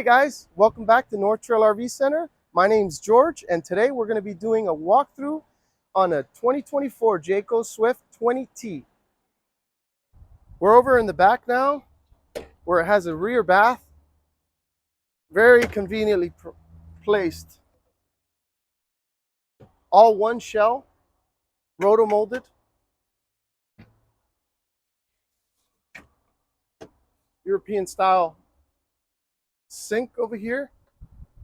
guys, welcome back to North Trail RV Center. My name's George, and today we're going to be doing a walkthrough on a 2024 Jayco Swift 20T. We're over in the back now, where it has a rear bath, very conveniently placed. All one shell, roto-molded. European style sink over here,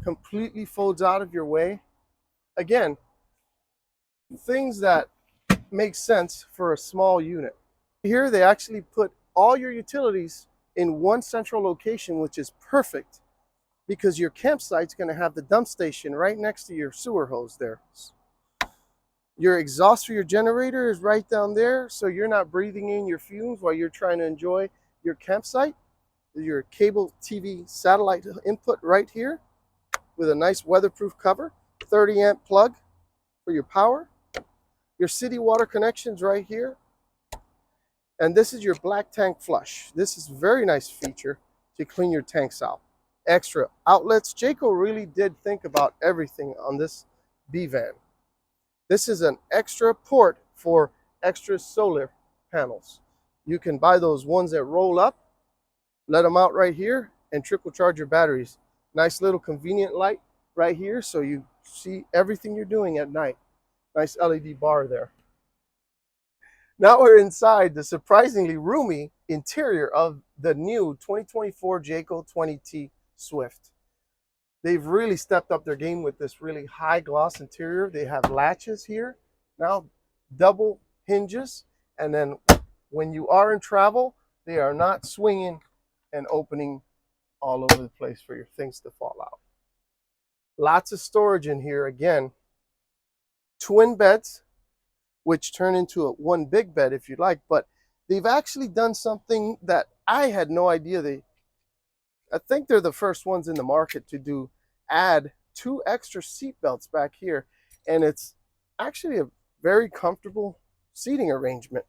completely folds out of your way. Again, things that make sense for a small unit. Here they actually put all your utilities in one central location, which is perfect because your campsite's going to have the dump station right next to your sewer hose there. Your exhaust for your generator is right down there, so you're not breathing in your fumes while you're trying to enjoy your campsite. Your cable TV satellite input right here with a nice weatherproof cover, 30 amp plug for your power, your city water connections right here, and this is your black tank flush. This is a very nice feature to clean your tanks out. Extra outlets. Jayco really did think about everything on this B-van. This is an extra port for extra solar panels. You can buy those ones that roll up, let them out right here, and trickle charge your batteries. Nice little convenient light right here so you see everything you're doing at night. Nice LED bar there. Now we're inside the surprisingly roomy interior of the new 2024 Jayco 20T Swift. They've really stepped up their game with this really high gloss interior. They have latches here, now double hinges, and then when you are in travel, they are not swinging and opening all over the place for your things to fall out. Lots of storage in here. Again, twin beds, which turn into one big bed if you'd like, but they've actually done something that I had no idea I think they're the first ones in the market to do, add 2 extra seat belts back here, and it's actually a very comfortable seating arrangement.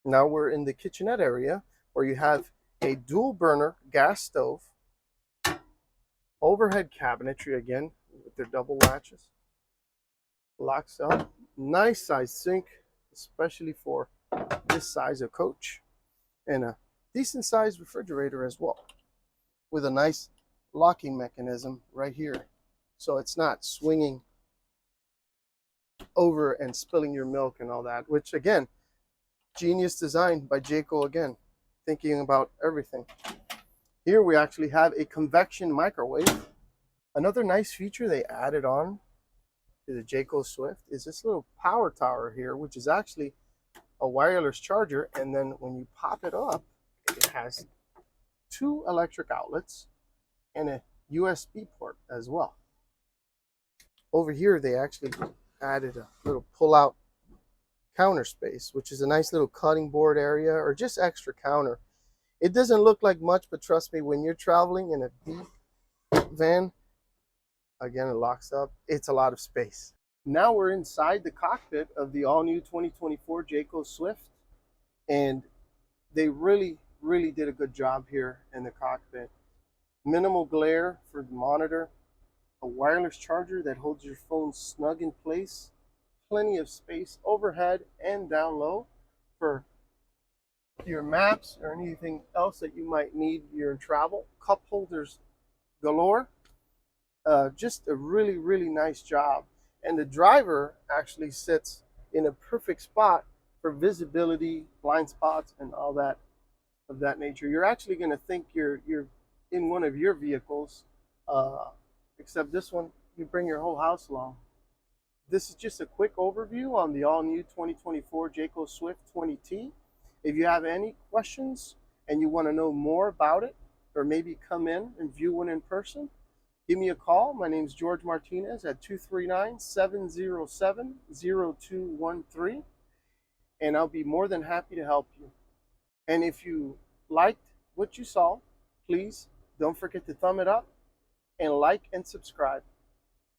Now we're in the kitchenette area where you have a dual burner gas stove, overhead cabinetry again with their double latches, locks up, nice size sink, especially for this size of coach, and a decent sized refrigerator as well, with a nice locking mechanism right here, so it's not swinging over and spilling your milk and all that, which again, genius design by Jayco again, thinking about everything. Here we actually have a convection microwave. Another nice feature they added on to the Jayco Swift is this little power tower here, which is actually a wireless charger, and then when you pop it up, it has 2 electric outlets and a USB port as well. Over here they actually added a little pull-out counter space, which is a nice little cutting board area or just extra counter. It doesn't look like much, but trust me, when you're traveling in a deep van, again, it locks up. It's a lot of space. Now we're inside the cockpit of the all-new 2024 Jayco Swift, and they really did a good job here in the cockpit. Minimal glare for the monitor, a wireless charger that holds your phone snug in place, plenty of space overhead and down low for your maps or anything else that you might need you're in travel. Cup holders galore. Just a really nice job, and the driver actually sits in a perfect spot for visibility, blind spots, and all that of that nature. You're actually going to think you're in one of your vehicles, except this one you bring your whole house along. This is just a quick overview on the all-new 2024 Jayco Swift 20T. If you have any questions and you want to know more about it, or maybe come in and view one in person, give me a call. My name's George Martinez at 239-707-0213, and I'll be more than happy to help you. And if you liked what you saw, please don't forget to thumb it up and like and subscribe.